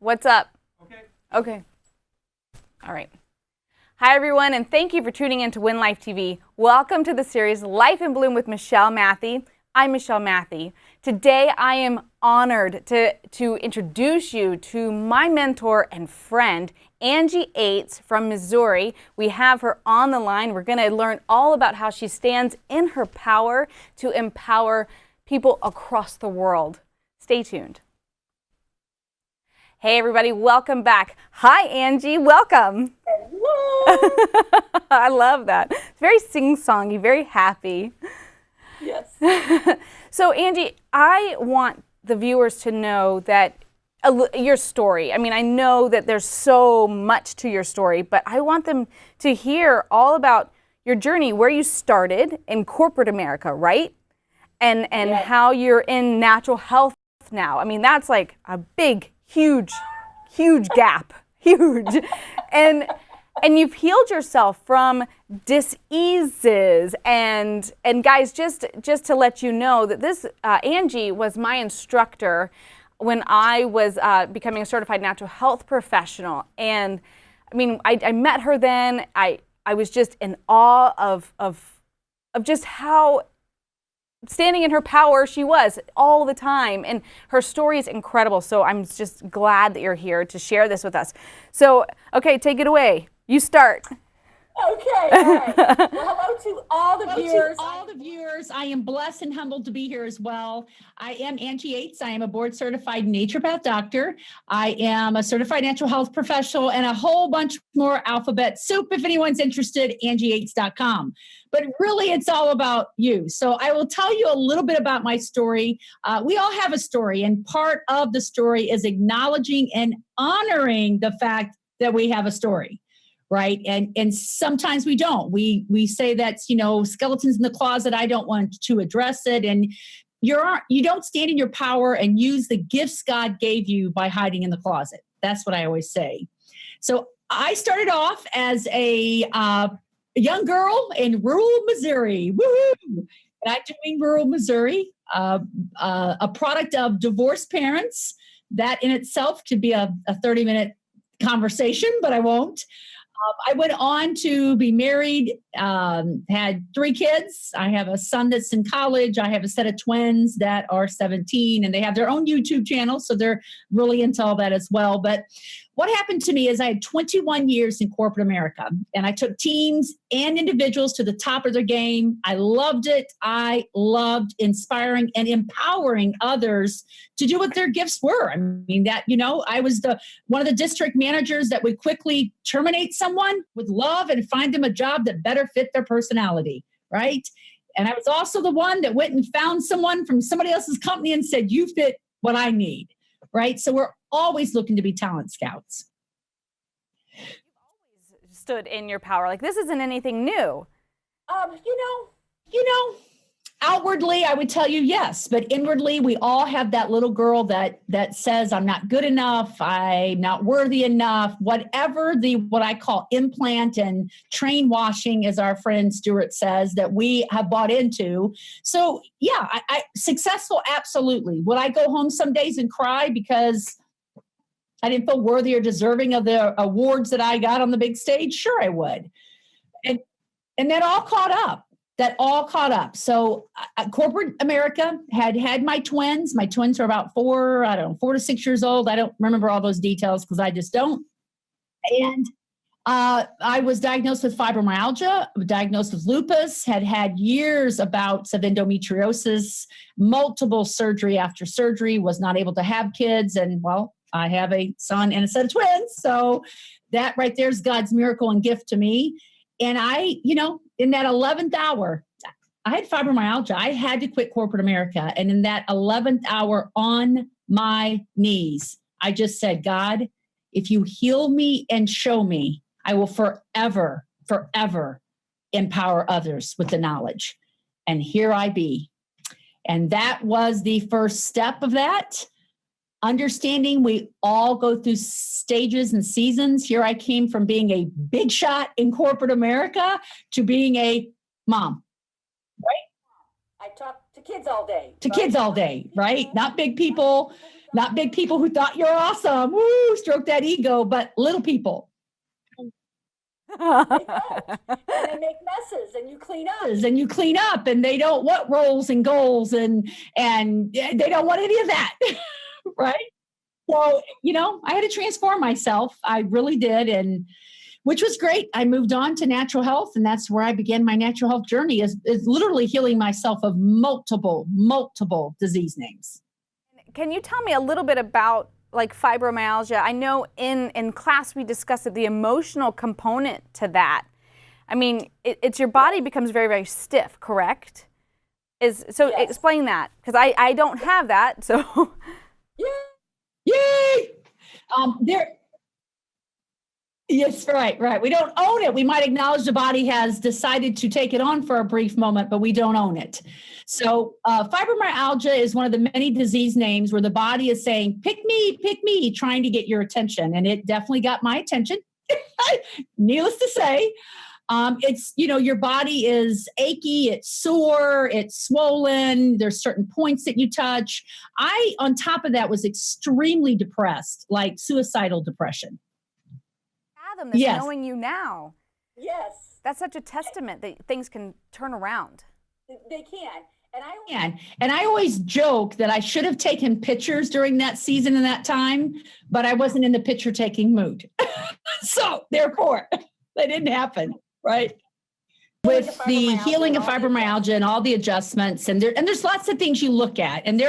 What's up? Okay. Okay. All right. Hi, everyone, and thank you for tuning in to Win Life TV. Welcome to the series Life in Bloom with Michelle Matthey. I'm Michelle Matthey. Today, I am honored to introduce you to my mentor and friend, Angie Ates from Missouri. We have her on the line. We're going to learn all about how she stands in her power to empower people across the world. Stay tuned. Hey, everybody, welcome back. Hi, Angie, welcome. Hello. I love that. It's very sing-songy, very happy. Yes. So, Angie, I want the viewers to know that your story. I mean, I know that there's so much to your story, but I want them to hear all about your journey, where you started in corporate America, right? And Yes. how you're in natural health now. I mean, that's like a big, huge gap, huge. And you've healed yourself from diseases. And guys, just to let you know that this Angie was my instructor when I was becoming a certified natural health professional. And I mean, I met her then. I was just in awe of just how standing in her power she was all the time, and her story is incredible. So I'm just glad that you're here to share this with us. So, okay, take it away. You start. Okay. All right. Well, hello to all the viewers. I am blessed and humbled to be here as well. I am Angie Ates. I am a board certified naturopath doctor. I am a certified natural health professional and a whole bunch more alphabet soup. If anyone's interested, angieates.com. But really, it's all about you. So I will tell you a little bit about my story. We all have a story, and part of the story is acknowledging and honoring the fact that we have a story. Right. And sometimes we don't. We say that's, skeletons in the closet. I don't want to address it. And you don't stand in your power and use the gifts God gave you by hiding in the closet. That's what I always say. So I started off as a young girl in rural Missouri. Woohoo! And I joined rural Missouri, a product of divorced parents. That in itself could be a 30-minute conversation, but I won't. I went on to be married, had 3 kids. I have a son that's in college. I have a set of twins that are 17, and they have their own YouTube channel, so they're really into all that as well. But what happened to me is I had 21 years in corporate America, and I took teams and individuals to the top of their game. I loved it. I loved inspiring and empowering others to do what their gifts were. I mean, I was one of the district managers that would quickly terminate someone with love and find them a job that better fit their personality, right? And I was also the one that went and found someone from somebody else's company and said, you fit what I need, right? So we're always looking to be talent scouts. You've always stood in your power. Like, this isn't anything new. Outwardly, I would tell you yes, but inwardly, we all have that little girl that says, I'm not good enough, I'm not worthy enough, whatever what I call implant and train washing, as our friend Stuart says, that we have bought into. So yeah, I successful, absolutely. Would I go home some days and cry because I didn't feel worthy or deserving of the awards that I got on the big stage? Sure, I would. And that all caught up. So corporate America had my twins. My twins are about 4 to 6 years old. I don't remember all those details because I just don't. And I was diagnosed with fibromyalgia, diagnosed with lupus, had years of bouts of endometriosis, multiple surgery after surgery, was not able to have kids. And well, I have a son and a set of twins. So that right there is God's miracle and gift to me. And I, in that 11th hour, I had fibromyalgia. I had to quit corporate America. And in that 11th hour on my knees, I just said, God, if you heal me and show me, I will forever empower others with the knowledge. And here I be. And that was the first step of that. Understanding we all go through stages and seasons. Here I came from being a big shot in corporate America to being a mom, right? I talk to kids all day. To kids all day, right? Not big people, Not big people who thought you're awesome. Woo, stroke that ego, but little people. And they make messes and you clean up. And you clean up and they don't want rolls and goals and they don't want any of that. Right. So, I had to transform myself. I really did. And which was great. I moved on to natural health, and that's where I began my natural health journey is literally healing myself of multiple disease names. Can you tell me a little bit about like fibromyalgia? I know in class we discussed the emotional component to that. I mean, it's your body becomes very, very stiff, correct? Yes. Explain that, because I don't have that, so. Yay! Yes, right. We don't own it. We might acknowledge the body has decided to take it on for a brief moment, but we don't own it. So fibromyalgia is one of the many disease names where the body is saying, pick me, trying to get your attention. And it definitely got my attention, needless to say. It's, your body is achy, it's sore, it's swollen. There's certain points that you touch. I, on top of that, was extremely depressed, like suicidal depression. Fathom this, yes. Knowing you now. Yes. That's such a testament that things can turn around. They can. And I always joke that I should have taken pictures during that season and that time, but I wasn't in the picture taking mood. So therefore, that didn't happen. Right. With the healing of fibromyalgia and all the adjustments, and there's lots of things you look at. And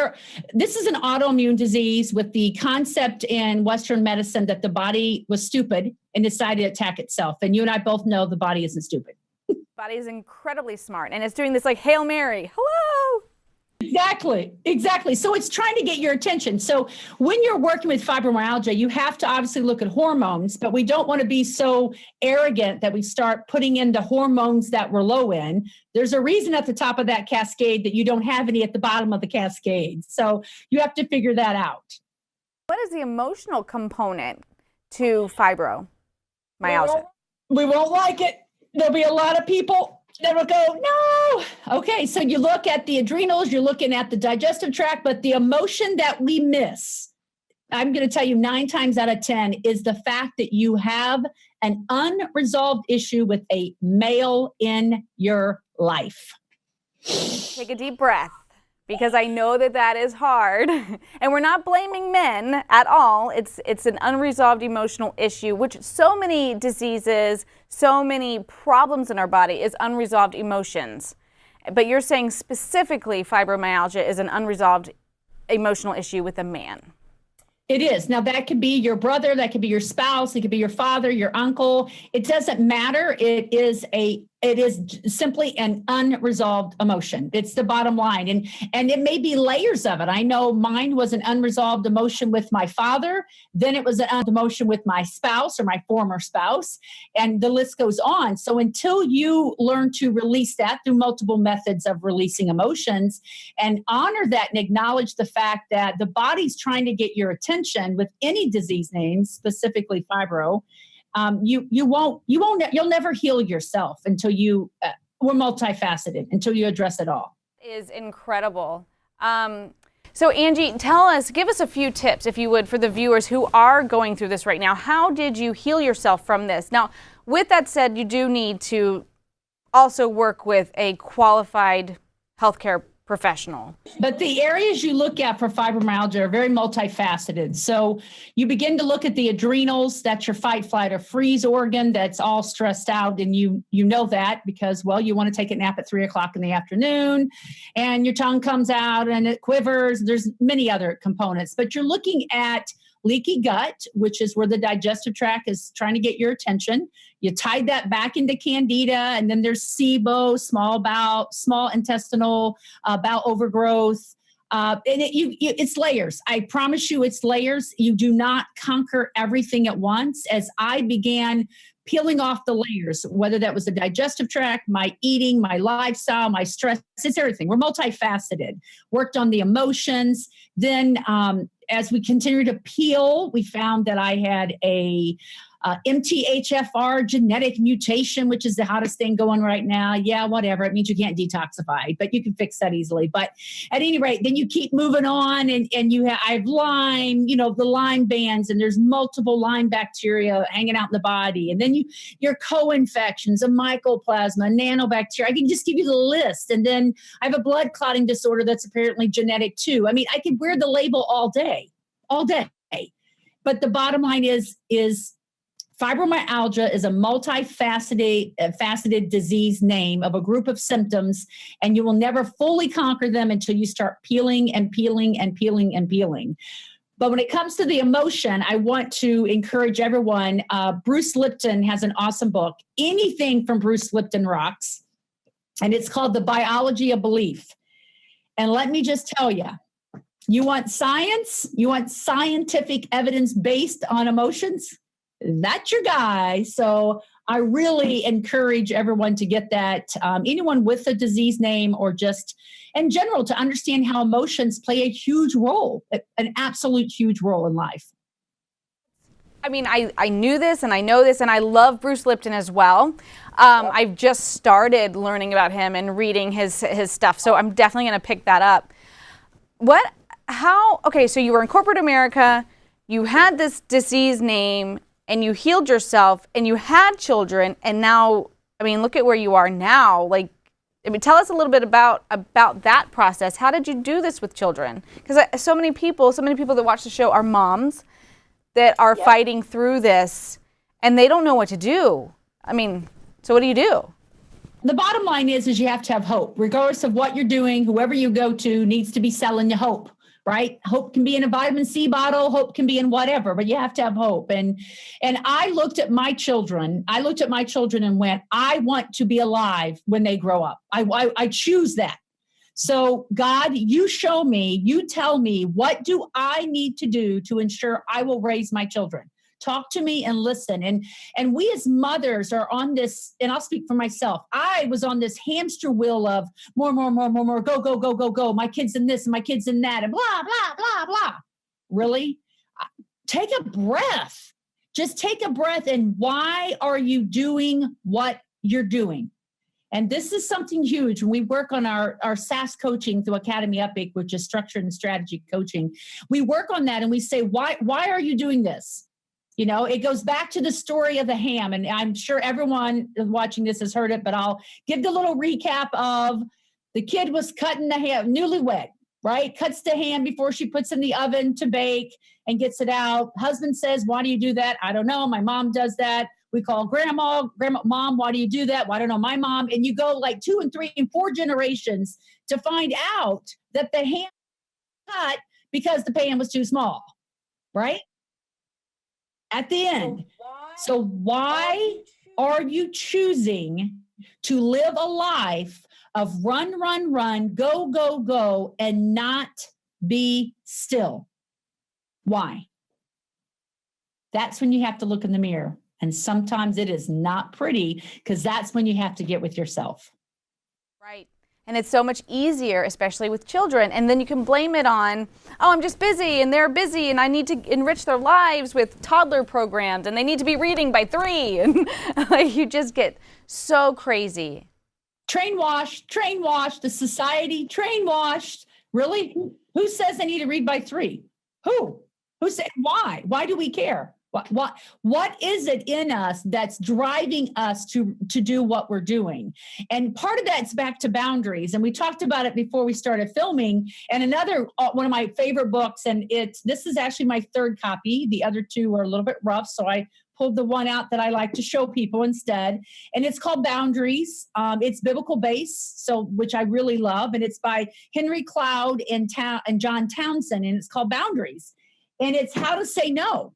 this is an autoimmune disease with the concept in Western medicine that the body was stupid and decided to attack itself. And you and I both know the body isn't stupid. The body is incredibly smart, and it's doing this like Hail Mary. Hello. Exactly. So it's trying to get your attention. So when you're working with fibromyalgia, you have to obviously look at hormones, but we don't want to be so arrogant that we start putting in the hormones that we're low in. There's a reason at the top of that cascade that you don't have any at the bottom of the cascade. So you have to figure that out. What is the emotional component to fibromyalgia? We won't like it. There'll be a lot of people that will go, no. Okay, so you look at the adrenals, you're looking at the digestive tract, but the emotion that we miss, I'm going to tell you 9 times out of 10, is the fact that you have an unresolved issue with a male in your life. Take a deep breath, because I know that is hard. And we're not blaming men at all. It's an unresolved emotional issue, which so many diseases, so many problems in our body is unresolved emotions. But you're saying specifically fibromyalgia is an unresolved emotional issue with a man. It is. Now, that could be your brother, that could be your spouse, it could be your father, your uncle. It doesn't matter. It is simply an unresolved emotion. It's the bottom line. And it may be layers of it. I know mine was an unresolved emotion with my father. Then it was an unresolved emotion with my spouse or my former spouse. And the list goes on. So until you learn to release that through multiple methods of releasing emotions and honor that and acknowledge the fact that the body's trying to get your attention with any disease name, specifically fibro, you'll never heal yourself until we're multifaceted, until you address it all. Is incredible. So Angie, give us a few tips, if you would, for the viewers who are going through this right now. How did you heal yourself from this? Now, with that said, you do need to also work with a qualified healthcare professional. But the areas you look at for fibromyalgia are very multifaceted. So you begin to look at the adrenals. That's your fight, flight, or freeze organ that's all stressed out. And you know that because, well, you want to take a nap at 3:00 in the afternoon and your tongue comes out and it quivers. There's many other components, but you're looking at leaky gut, which is where the digestive tract is trying to get your attention. You tied that back into candida, and then there's SIBO, small intestinal bowel overgrowth. And it's layers. I promise you it's layers. You do not conquer everything at once. As I began peeling off the layers, whether that was the digestive tract, my eating, my lifestyle, my stress, it's everything. We're multifaceted. Worked on the emotions. Then as we continued to peel, we found that I had a MTHFR genetic mutation, which is the hottest thing going right now. Yeah, whatever. It means you can't detoxify, but you can fix that easily. But at any rate, then you keep moving on, and I have Lyme, the Lyme bands, and there's multiple Lyme bacteria hanging out in the body. And then your co-infections, a mycoplasma, a nanobacteria. I can just give you the list. And then I have a blood clotting disorder that's apparently genetic too. I mean, I could wear the label all day. But the bottom line is fibromyalgia is a multifaceted disease name of a group of symptoms, and you will never fully conquer them until you start peeling and peeling and peeling and peeling. But when it comes to the emotion, I want to encourage everyone. Bruce Lipton has an awesome book. Anything from Bruce Lipton rocks, and it's called The Biology of Belief. And let me just tell you, you want science? You want scientific evidence based on emotions? That's your guy. So I really encourage everyone to get that. Anyone with a disease name, or just in general, to understand how emotions play a huge role, an absolute huge role in life. I mean, I knew this and I know this, and I love Bruce Lipton as well. I've just started learning about him and reading his stuff, so I'm definitely going to pick that up. Okay, so you were in corporate America, you had this disease name, and you healed yourself, and you had children, and now, I mean, look at where you are now. Like, I mean, tell us a little bit about that process. How did you do this with children? Because so many people that watch the show are moms that are fighting through this, and they don't know what to do. I mean, so what do you do? The bottom line is you have to have hope. Regardless of what you're doing, whoever you go to needs to be selling you hope. Right? Hope can be in a vitamin C bottle. Hope can be in whatever, but you have to have hope. And I looked at my children. And went, I want to be alive when they grow up. I choose that. So God, you show me, you tell me, what do I need to do to ensure I will raise my children? Talk to me and listen. And we as mothers are on this, and I'll speak for myself. I was on this hamster wheel of more, go. My kid's in this and my kid's in that and blah, blah, blah, blah. Really? Take a breath. Just take a breath. And why are you doing what you're doing? And this is something huge. When we work on our SAS coaching through Academy Epic, which is structured and strategy coaching, we work on that and we say, why are you doing this? It goes back to the story of the ham. And I'm sure everyone watching this has heard it, but I'll give the little recap of the kid was cutting the ham, newlywed, right? Cuts the ham before she puts in the oven to bake and gets it out. Husband says, why do you do that? I don't know. My mom does that. We call grandma, mom, why do you do that? Well, I don't know, my mom. And you go like 2 and 3 and 4 generations to find out that the ham cut because the pan was too small, right? At the end. So why are you choosing to live a life of run, go, and not be still? Why? That's when you have to look in the mirror. And sometimes it is not pretty, because that's when you have to get with yourself. Right. And it's so much easier, especially with children. And then you can blame it on, oh, I'm just busy and they're busy and I need to enrich their lives with toddler programs and they need to be reading by 3. And like, you just get so crazy. Train washed, the society train washed. Really? Who says they need to read by 3? Who said why? Why do we care? What is it in us that's driving us to do what we're doing? And part of that's back to boundaries. And we talked about it before we started filming. And another one of my favorite books, and this is actually my 3rd copy. The other 2 are a little bit rough, so I pulled the one out that I like to show people instead. And it's called Boundaries. It's biblical based, which I really love. And it's by Henry Cloud and John Townsend. And it's called Boundaries. And it's how to say no.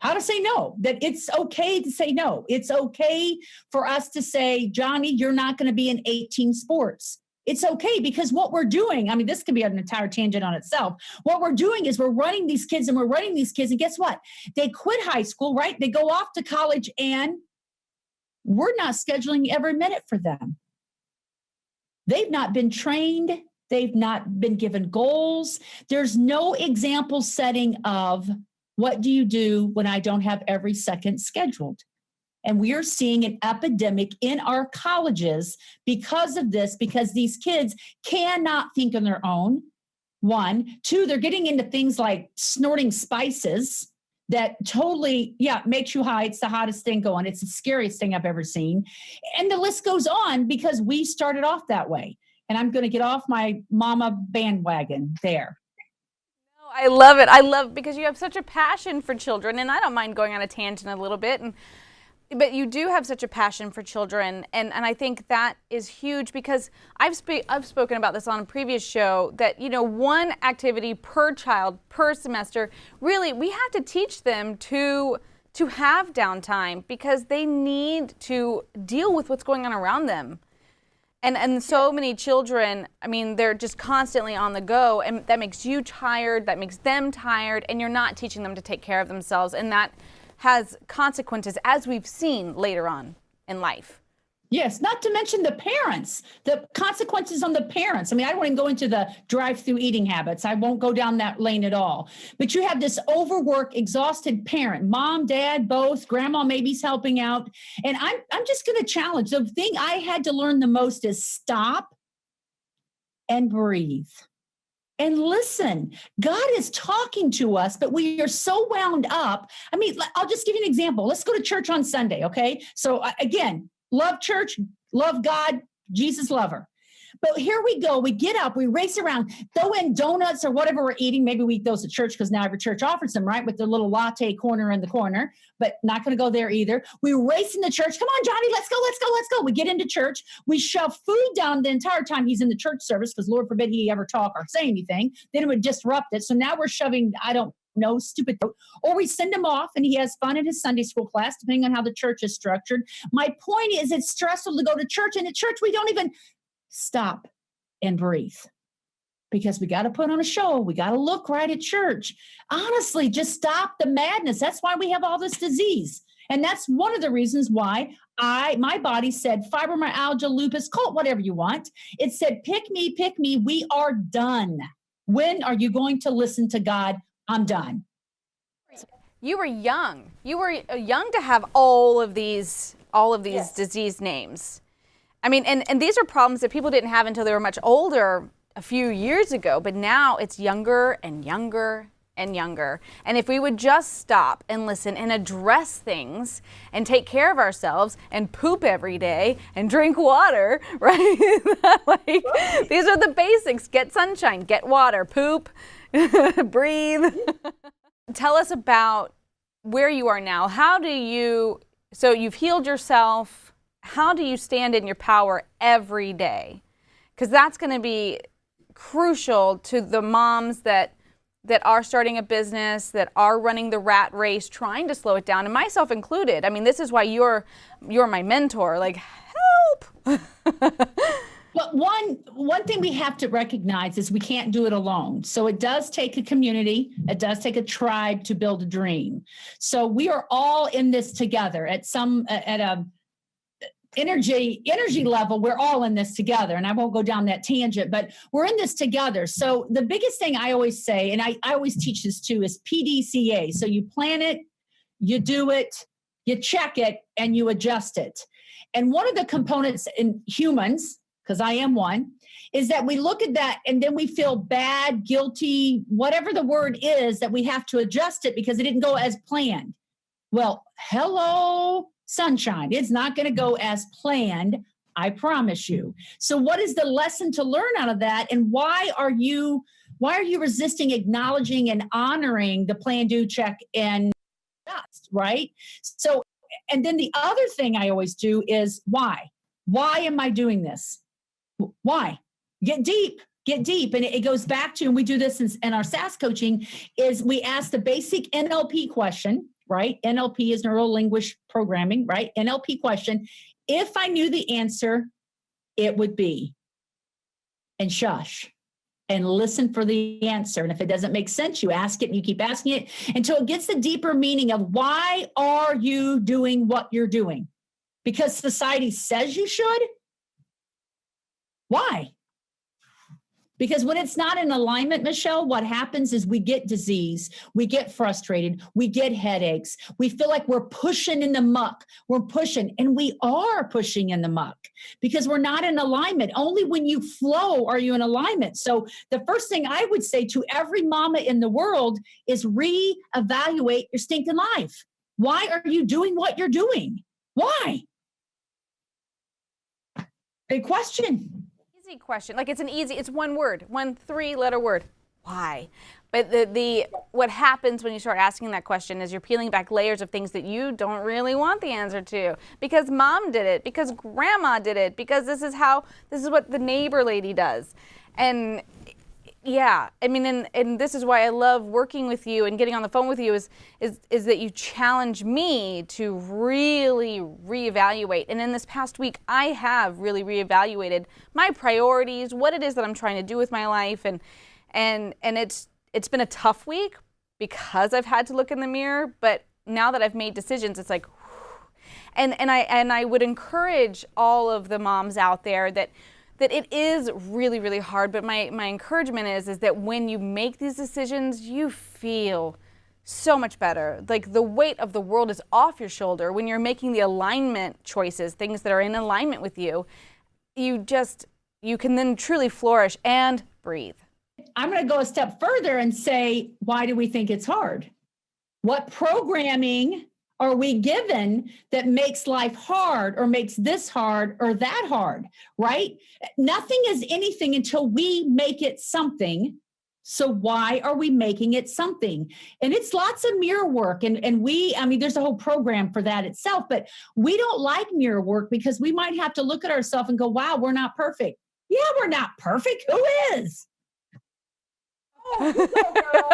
How to say no, that it's okay to say no. It's okay for us to say, Johnny, you're not going to be in 18 sports. It's okay, because what we're doing, I mean, this could be an entire tangent on itself. What we're doing is we're running these kids. And guess what? They quit high school, right? They go off to college, and we're not scheduling every minute for them. They've not been trained. They've not been given goals. There's no example setting of What do you do when I don't have every second scheduled? And we are seeing an epidemic in our colleges because of this, because these kids cannot think on their own. One, two, they're getting into things like snorting spices that totally, makes you high. It's the hottest thing going. It's the scariest thing I've ever seen. And the list goes on because we started off that way. And I'm going to get off my mama bandwagon there. I love it. I love because you have such a passion for children, and I don't mind going on a tangent a little bit, but you do have such a passion for children, and I think that is huge because I've spoken about this on a previous show that, you know, one activity per child per semester, really we have to teach them to have downtime because they need to deal with what's going on around them. And so many children, I mean, they're just constantly on the go, and that makes you tired, that makes them tired, and you're not teaching them to take care of themselves, and that has consequences, as we've seen later on in life. Yes, not to mention the parents, the consequences on the parents. I mean, I don't even go into the drive-through eating habits. I won't go down that lane at all. But you have this overworked, exhausted parent, mom, dad, both, grandma maybe's helping out. And I'm just going to challenge. The thing I had to learn the most is stop and breathe. And listen, God is talking to us, but we are so wound up. I mean, I'll just give you an example. Let's go to church on Sunday, okay? So again, love church, love God, Jesus lover. But here we go. We get up, we race around, throw in donuts or whatever we're eating. Maybe we eat those at church because now every church offers them, right? With their little latte corner in the corner, but not going to go there either. We race into church. Come on, Johnny, let's go, let's go, let's go. We get into church. We shove food down the entire time he's in the church service because Lord forbid he ever talk or say anything. Then it would disrupt it. So now we're shoving, stupid, or we send him off and he has fun in his Sunday school class, depending on how the church is structured. My point is it's stressful to go to church, and at church, we don't even stop and breathe because we got to put on a show. We got to look right at church. Honestly, just stop the madness. That's why we have all this disease. And that's one of the reasons why my body said fibromyalgia, lupus, call it whatever you want. It said, pick me, we are done. When are you going to listen to God? I'm done. You were young. You were young to have all of these yes. disease names. I mean, and these are problems that people didn't have until they were much older a few years ago, but now it's younger and younger and younger. And if we would just stop and listen and address things and take care of ourselves and poop every day and drink water, right? These are the basics. Get sunshine, get water, poop, breathe. Tell us about where you are now. So you've healed yourself. How do you stand in your power every day? Because that's going to be crucial to the moms that are starting a business, that are running the rat race, trying to slow it down, and myself included. I mean, this is why you're my mentor. Like, help! But one thing we have to recognize is we can't do it alone. So it does take a community. It does take a tribe to build a dream. So we are all in this together at a energy level. We're all in this together, and I won't go down that tangent, but we're in this together. So the biggest thing I always say, and I always teach this too, is PDCA. So you plan it, you do it, you check it, and you adjust it. And one of the components in humans, because I am one, is that we look at that and then we feel bad, guilty, whatever the word is, that we have to adjust it because it didn't go as planned. Well, hello, sunshine. It's not going to go as planned, I promise you. So what is the lesson to learn out of that? And why are you resisting acknowledging and honoring the plan, do, check, and adjust, right? So, and then the other thing I always do is why? Why am I doing this? Why? Get deep. And it goes back to, and we do this in our SAS coaching, is we ask the basic NLP question, right? NLP is neuro-linguist programming, right? NLP question. If I knew the answer, it would be, and shush, and listen for the answer. And if it doesn't make sense, you ask it and you keep asking it until it gets the deeper meaning of why are you doing what you're doing? Because society says you should? Why? Because when it's not in alignment, Michelle, what happens is we get disease, we get frustrated, we get headaches, we feel like we're pushing in the muck. We're pushing, and we are pushing in the muck because we're not in alignment. Only when you flow are you in alignment. So the first thing I would say to every mama in the world is reevaluate your stinking life. Why are you doing what you're doing? Why? Big question. Easy question. Like it's one word, one 3-letter word. Why? But the what happens when you start asking that question is you're peeling back layers of things that you don't really want the answer to. Because mom did it, because grandma did it, because this is what the neighbor lady does. And yeah, I mean, and this is why I love working with you and getting on the phone with you is that you challenge me to really reevaluate. And in this past week, I have really reevaluated my priorities, what it is that I'm trying to do with my life, and it's been a tough week because I've had to look in the mirror. But now that I've made decisions, it's like, and I would encourage all of the moms out there that it is really, really hard, but my encouragement is that when you make these decisions, you feel so much better. Like the weight of the world is off your shoulder when you're making the alignment choices, things that are in alignment with you. You can then truly flourish and breathe. I'm going to go a step further and say, why do we think it's hard? What programming are we given that makes life hard or makes this hard or that hard, right? Nothing is anything until we make it something. So why are we making it something? And it's lots of mirror work. And there's a whole program for that itself, but we don't like mirror work because we might have to look at ourselves and go, wow, we're not perfect. Yeah, we're not perfect. Who is? Oh, you go, girl.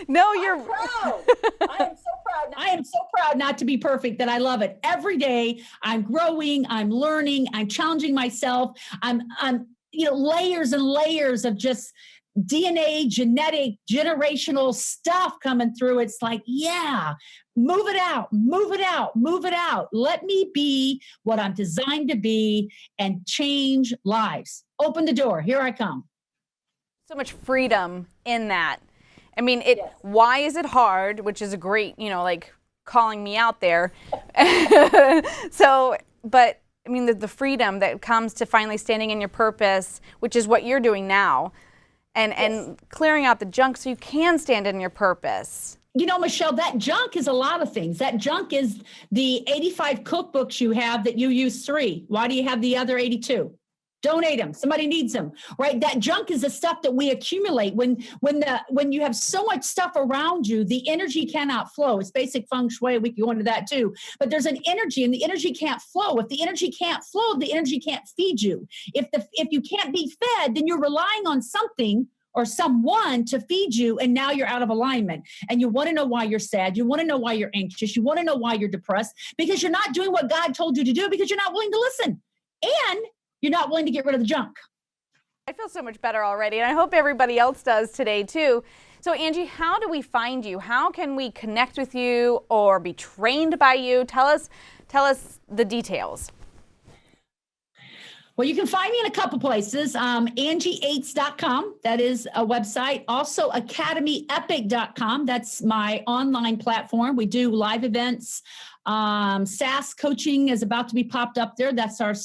No, you're proud. I am so proud. I am so proud not to be perfect that I love it. Every day I'm growing, I'm learning, I'm challenging myself. I'm layers and layers of just DNA, genetic, generational stuff coming through. It's like, yeah, move it out, move it out, move it out. Let me be what I'm designed to be and change lives. Open the door. Here I come. so much freedom in that. I mean, Yes. why is it hard, which is a great, like calling me out there. But I mean, the freedom that comes to finally standing in your purpose, which is what you're doing now, and clearing out the junk so you can stand in your purpose. Michelle, that junk is a lot of things. That junk is the 85 cookbooks you have that you use 3. Why do you have the other 82? Donate them. Somebody needs them, right? That junk is the stuff that we accumulate. When you have so much stuff around you, the energy cannot flow. It's basic feng shui. We can go into that too. But there's an energy, and the energy can't flow. If the energy can't flow, the energy can't feed you. If you can't be fed, then you're relying on something or someone to feed you, and now you're out of alignment. And you want to know why you're sad. You want to know why you're anxious. You want to know why you're depressed, because you're not doing what God told you to do, because you're not willing to listen. And you're not willing to get rid of the junk. I feel so much better already, and I hope everybody else does today too. So Angie, how do we find you? How can we connect with you or be trained by you? Tell us the details. Well, you can find me in a couple places. AngieYates.com, that is a website. Also, AcademyEpic.com, that's my online platform. We do live events. SAS coaching is about to be popped up there. That's our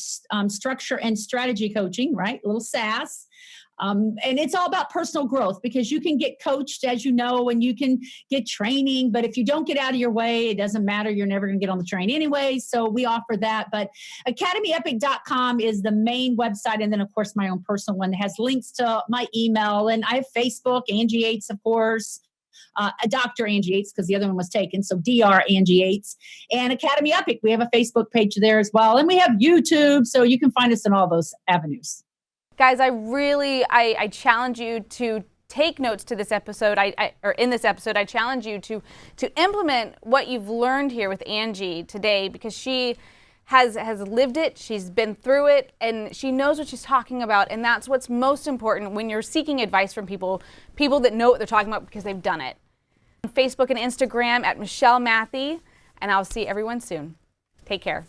structure and strategy coaching, right? A little SAS. And it's all about personal growth, because you can get coached, as you know, and you can get training. But if you don't get out of your way, it doesn't matter. You're never going to get on the train anyway. So we offer that. But AcademyEpic.com is the main website. And then, of course, my own personal one that has links to my email. And I have Facebook, Angie Yates, of course. Dr. Angie Yates, because the other one was taken. So Dr. Angie Yates. And Academy Epic, we have a Facebook page there as well. And we have YouTube. So you can find us in all those avenues. Guys, I challenge you to take notes to this episode. In this episode, I challenge you to implement what you've learned here with Angie today, because she has lived it, she's been through it, and she knows what she's talking about. And that's what's most important when you're seeking advice from people that know what they're talking about because they've done it. On Facebook and Instagram at Michelle Matthey, and I'll see everyone soon. Take care.